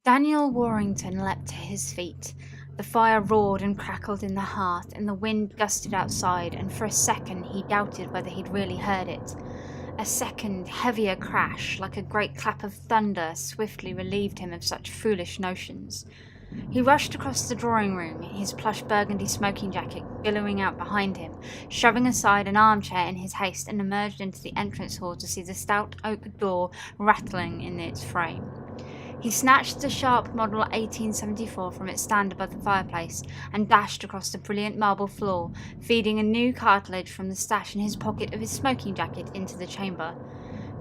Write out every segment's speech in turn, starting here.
Daniel Warrington leapt to his feet. The fire roared and crackled in the hearth, and the wind gusted outside, and for a second he doubted whether he'd really heard it. A second, heavier crash, like a great clap of thunder, swiftly relieved him of such foolish notions. He rushed across the drawing room, his plush burgundy smoking jacket billowing out behind him, shoving aside an armchair in his haste, and emerged into the entrance hall to see the stout oak door rattling in its frame. He snatched the sharp model 1874 from its stand above the fireplace and dashed across the brilliant marble floor, feeding a new cartridge from the stash in his pocket of his smoking jacket into the chamber.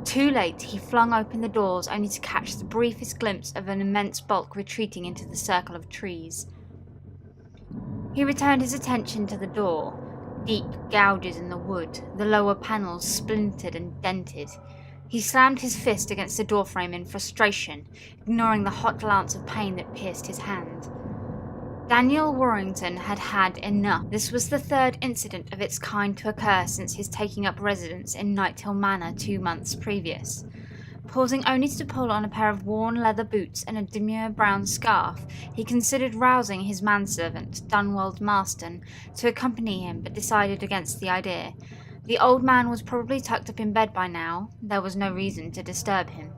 Too late, he flung open the doors only to catch the briefest glimpse of an immense bulk retreating into the circle of trees. He returned his attention to the door. Deep gouges in the wood, the lower panels splintered and dented. He slammed his fist against the doorframe in frustration, ignoring the hot lance of pain that pierced his hand. Daniel Warrington had had enough. This was the third incident of its kind to occur since his taking up residence in Nighthill Manor 2 months previous. Pausing only to pull on a pair of worn leather boots and a demure brown scarf, he considered rousing his manservant, Dunwald Marston, to accompany him, but decided against the idea. The old man was probably tucked up in bed by now. There was no reason to disturb him.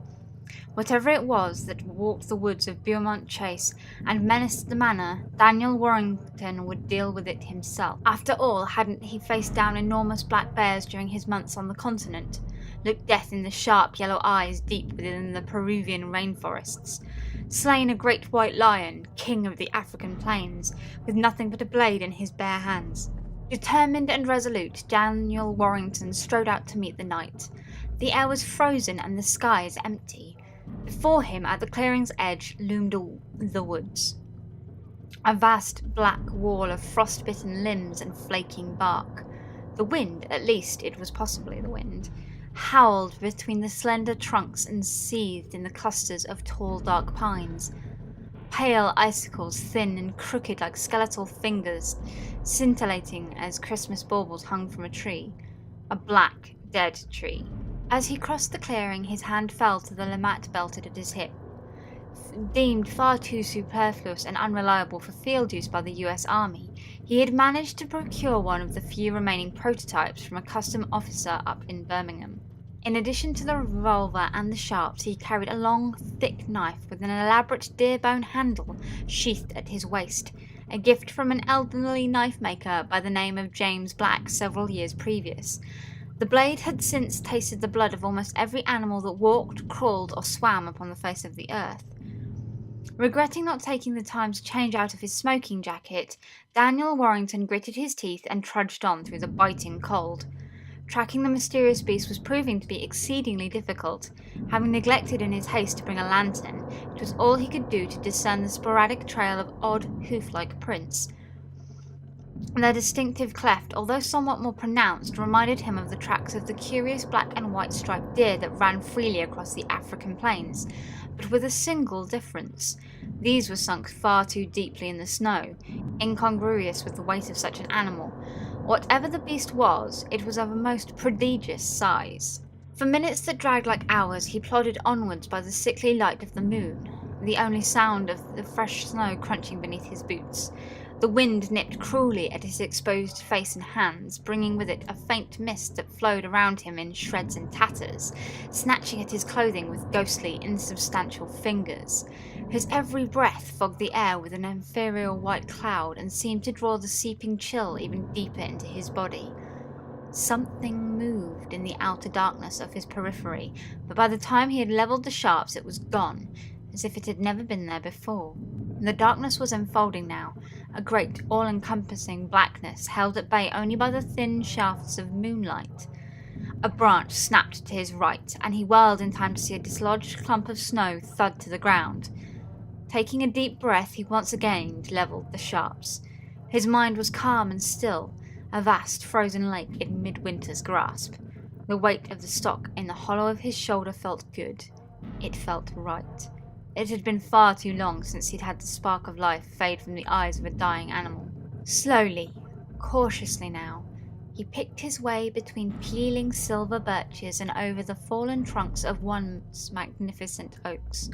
Whatever it was that walked the woods of Beaumont Chase and menaced the manor, Daniel Warrington would deal with it himself. After all, hadn't he faced down enormous black bears during his months on the continent, looked death in the sharp yellow eyes deep within the Peruvian rainforests, slain a great white lion, king of the African plains, with nothing but a blade in his bare hands? Determined and resolute, Daniel Warrington strode out to meet the night. The air was frozen and the skies empty. Before him, at the clearing's edge, loomed the woods. A vast black wall of frost-bitten limbs and flaking bark. The wind, at least it was possibly the wind, howled between the slender trunks and seethed in the clusters of tall dark pines. Pale icicles, thin and crooked like skeletal fingers, scintillating as Christmas baubles hung from a tree. A black, dead tree. As he crossed the clearing, his hand fell to the lamat belted at his hip. Deemed far too superfluous and unreliable for field use by the US Army, he had managed to procure one of the few remaining prototypes from a custom officer up in Birmingham. In addition to the revolver and the sharps, he carried a long, thick knife with an elaborate deer-bone handle sheathed at his waist, a gift from an elderly knife-maker by the name of James Black several years previous. The blade had since tasted the blood of almost every animal that walked, crawled, or swam upon the face of the earth. Regretting not taking the time to change out of his smoking jacket, Daniel Warrington gritted his teeth and trudged on through the biting cold. Tracking the mysterious beast was proving to be exceedingly difficult. Having neglected in his haste to bring a lantern, it was all he could do to discern the sporadic trail of odd, hoof-like prints. Their distinctive cleft, although somewhat more pronounced, reminded him of the tracks of the curious black and white striped deer that ran freely across the African plains, but with a single difference. These were sunk far too deeply in the snow, incongruous with the weight of such an animal. Whatever the beast was, it was of a most prodigious size. For minutes that dragged like hours, he plodded onwards by the sickly light of the moon, the only sound of the fresh snow crunching beneath his boots. The wind nipped cruelly at his exposed face and hands, bringing with it a faint mist that flowed around him in shreds and tatters, snatching at his clothing with ghostly, insubstantial fingers. His every breath fogged the air with an ethereal white cloud and seemed to draw the seeping chill even deeper into his body. Something moved in the outer darkness of his periphery, but by the time he had levelled the sharps it was gone, as if it had never been there before. The darkness was enfolding now, a great, all-encompassing blackness held at bay only by the thin shafts of moonlight. A branch snapped to his right, and he whirled in time to see a dislodged clump of snow thud to the ground. Taking a deep breath, he once again levelled the sharps. His mind was calm and still, a vast frozen lake in midwinter's grasp. The weight of the stock in the hollow of his shoulder felt good. It felt right. It had been far too long since he'd had the spark of life fade from the eyes of a dying animal. Slowly, cautiously now, he picked his way between peeling silver birches and over the fallen trunks of once magnificent oaks.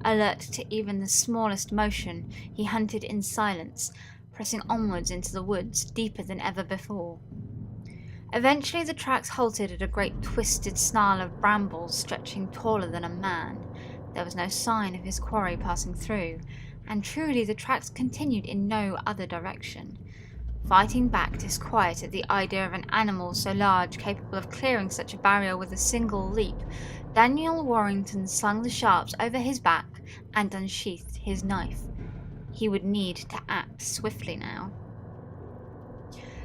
Alert to even the smallest motion, he hunted in silence, pressing onwards into the woods, deeper than ever before. Eventually the tracks halted at a great twisted snarl of brambles stretching taller than a man. There was no sign of his quarry passing through, and truly the tracks continued in no other direction. Fighting back disquiet at the idea of an animal so large capable of clearing such a barrier with a single leap, Daniel Warrington slung the sharps over his back and unsheathed his knife. He would need to act swiftly now.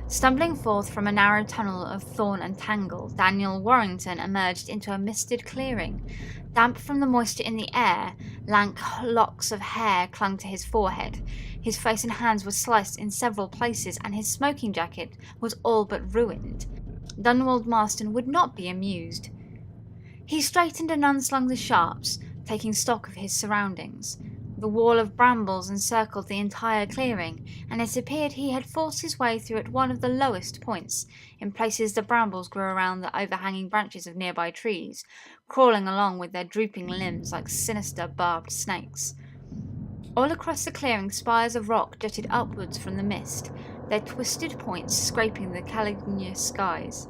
Stumbling forth from a narrow tunnel of thorn and tangle, Daniel Warrington emerged into a misted clearing. Damp from the moisture in the air, lank locks of hair clung to his forehead. His face and hands were sliced in several places, and his smoking jacket was all but ruined. Dunwald Marston would not be amused. He straightened and unslung the sharps, taking stock of his surroundings. The wall of brambles encircled the entire clearing, and it appeared he had forced his way through at one of the lowest points. In places the brambles grew around the overhanging branches of nearby trees, crawling along with their drooping limbs like sinister barbed snakes. All across the clearing spires of rock jutted upwards from the mist, their twisted points scraping the calignous skies.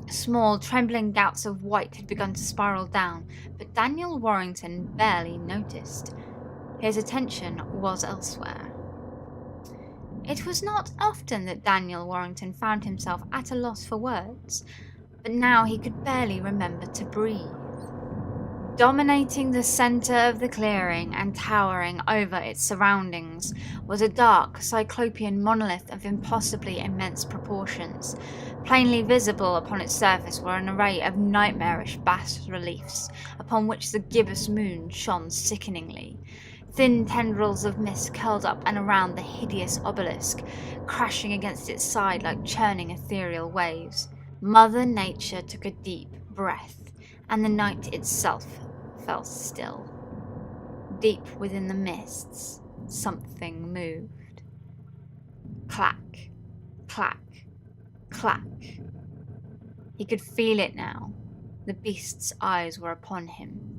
Small, trembling gouts of white had begun to spiral down, but Daniel Warrington barely noticed. His attention was elsewhere. It was not often that Daniel Warrington found himself at a loss for words, but now he could barely remember to breathe. Dominating the center of the clearing and towering over its surroundings was a dark, cyclopean monolith of impossibly immense proportions. Plainly visible upon its surface were an array of nightmarish bas-reliefs, upon which the gibbous moon shone sickeningly. Thin tendrils of mist curled up and around the hideous obelisk, crashing against its side like churning ethereal waves. Mother Nature took a deep breath, and the night itself fell still. Deep within the mists, something moved. Clack, clack, clack. He could feel it now. The beast's eyes were upon him.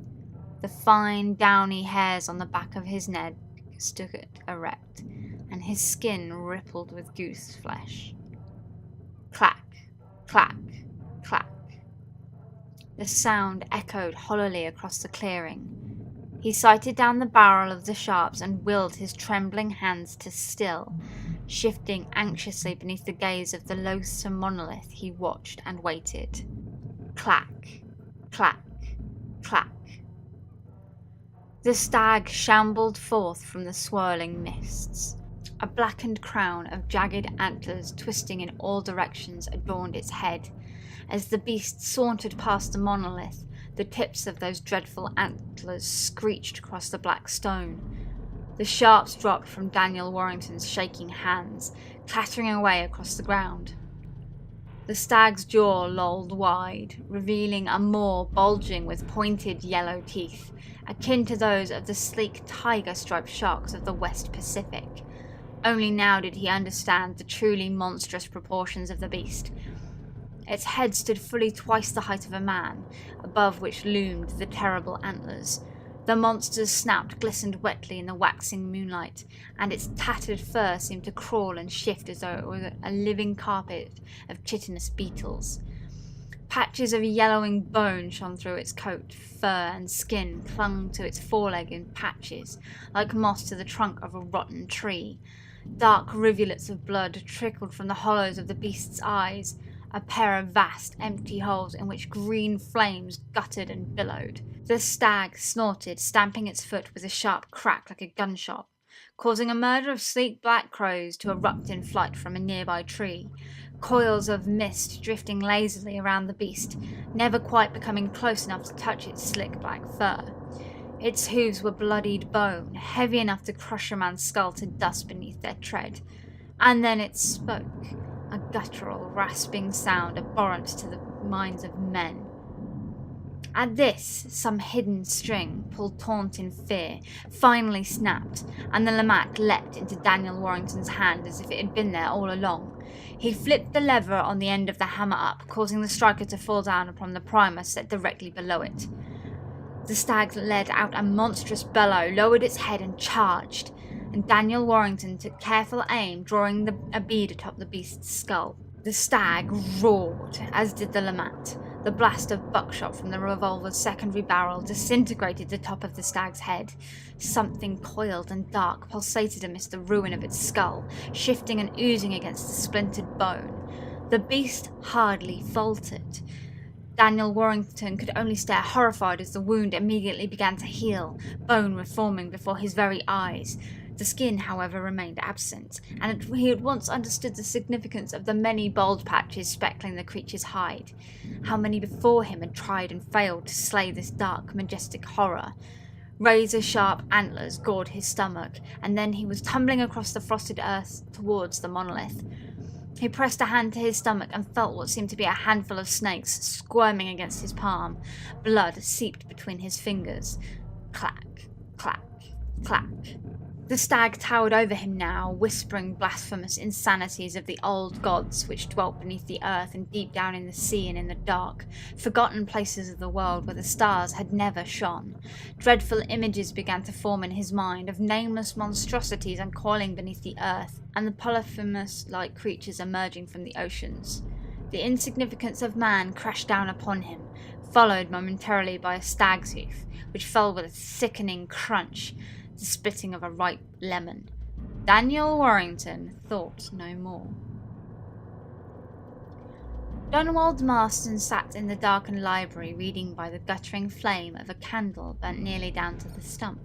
The fine, downy hairs on the back of his neck stood erect, and his skin rippled with goose flesh. Clack, clack, clack. The sound echoed hollowly across the clearing. He sighted down the barrel of the sharps and willed his trembling hands to still. Shifting anxiously beneath the gaze of the loathsome monolith, he watched and waited. Clack, clack, clack. The stag shambled forth from the swirling mists. A blackened crown of jagged antlers twisting in all directions adorned its head. As the beast sauntered past the monolith, the tips of those dreadful antlers screeched across the black stone. The sharps dropped from Daniel Warrington's shaking hands, clattering away across the ground. The stag's jaw lolled wide, revealing a maw bulging with pointed yellow teeth, akin to those of the sleek tiger-striped sharks of the West Pacific. Only now did he understand the truly monstrous proportions of the beast. Its head stood fully twice the height of a man, above which loomed the terrible antlers. The monster's snout glistened wetly in the waxing moonlight, and its tattered fur seemed to crawl and shift as though it were a living carpet of chitinous beetles. Patches of yellowing bone shone through its coat, fur and skin clung to its foreleg in patches, like moss to the trunk of a rotten tree. Dark rivulets of blood trickled from the hollows of the beast's eyes, a pair of vast, empty holes in which green flames guttered and billowed. The stag snorted, stamping its foot with a sharp crack like a gunshot, causing a murder of sleek black crows to erupt in flight from a nearby tree, coils of mist drifting lazily around the beast, never quite becoming close enough to touch its slick black fur. Its hooves were bloodied bone, heavy enough to crush a man's skull to dust beneath their tread. And then it spoke, a guttural, rasping sound abhorrent to the minds of men. At this, some hidden string, pulled taut in fear, finally snapped, and the Lamac leapt into Daniel Warrington's hand as if it had been there all along. He flipped the lever on the end of the hammer up, causing the striker to fall down upon the primer set directly below it. The stag let out a monstrous bellow, lowered its head and charged, and Daniel Warrington took careful aim, drawing a bead atop the beast's skull. The stag roared, as did the Lamont. The blast of buckshot from the revolver's secondary barrel disintegrated the top of the stag's head. Something coiled and dark pulsated amidst the ruin of its skull, shifting and oozing against the splintered bone. The beast hardly faltered. Daniel Warrington could only stare horrified as the wound immediately began to heal, bone reforming before his very eyes. The skin, however, remained absent, and he at once understood the significance of the many bald patches speckling the creature's hide. How many before him had tried and failed to slay this dark, majestic horror? Razor-sharp antlers gored his stomach, and then he was tumbling across the frosted earth towards the monolith. He pressed a hand to his stomach and felt what seemed to be a handful of snakes squirming against his palm. Blood seeped between his fingers. Clack, clack, clack. The stag towered over him now, whispering blasphemous insanities of the old gods which dwelt beneath the earth and deep down in the sea and in the dark, forgotten places of the world where the stars had never shone. Dreadful images began to form in his mind of nameless monstrosities uncoiling beneath the earth, and the Polyphemus-like creatures emerging from the oceans. The insignificance of man crashed down upon him, followed momentarily by a stag's hoof, which fell with a sickening crunch, the spitting of a ripe lemon. Daniel Warrington thought no more. Dunwald Marston sat in the darkened library reading by the guttering flame of a candle burnt nearly down to the stump.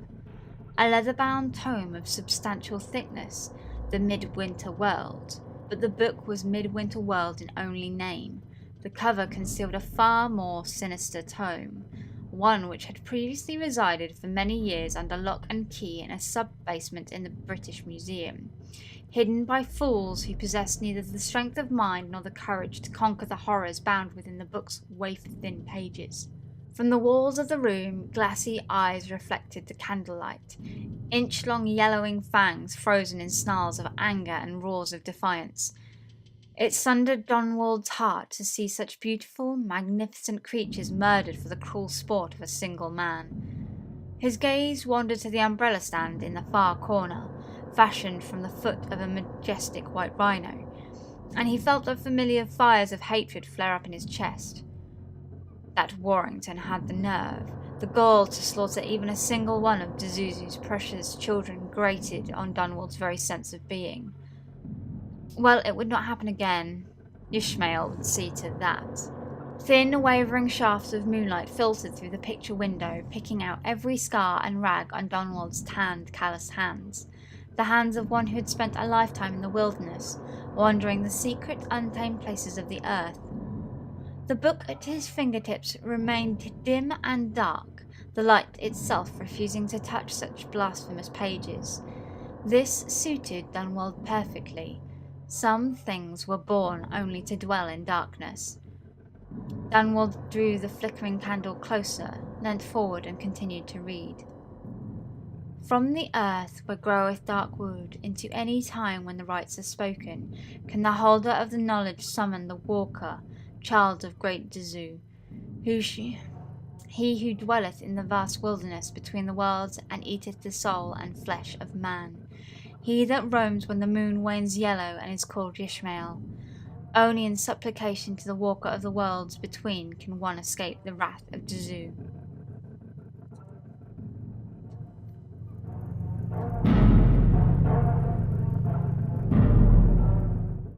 A leather-bound tome of substantial thickness, the Midwinter World, but the book was Midwinter World in only name. The cover concealed a far more sinister tome, one which had previously resided for many years under lock and key in a sub-basement in the British Museum, hidden by fools who possessed neither the strength of mind nor the courage to conquer the horrors bound within the book's wafer-thin pages. From the walls of the room, glassy eyes reflected the candlelight, inch-long yellowing fangs frozen in snarls of anger and roars of defiance. It sundered Dunwald's heart to see such beautiful, magnificent creatures murdered for the cruel sport of a single man. His gaze wandered to the umbrella stand in the far corner, fashioned from the foot of a majestic white rhino, and he felt the familiar fires of hatred flare up in his chest. That Warrington had the nerve, the gall to slaughter even a single one of Dezuzu's precious children grated on Dunwald's very sense of being. Well, it would not happen again. Ishmael would see to that. Thin, wavering shafts of moonlight filtered through the picture window, picking out every scar and rag on Dunwald's tanned, calloused hands. The hands of one who had spent a lifetime in the wilderness, wandering the secret, untamed places of the earth. The book at his fingertips remained dim and dark, the light itself refusing to touch such blasphemous pages. This suited Dunwald perfectly. Some things were born only to dwell in darkness. Dunwald drew the flickering candle closer, leant forward and continued to read. From the earth where groweth dark wood, into any time when the rites are spoken, can the holder of the knowledge summon the walker, child of great Dezu, he who dwelleth in the vast wilderness between the worlds and eateth the soul and flesh of man. He that roams when the moon wanes yellow and is called Ishmael. Only in supplication to the walker of the worlds between can one escape the wrath of Dezu.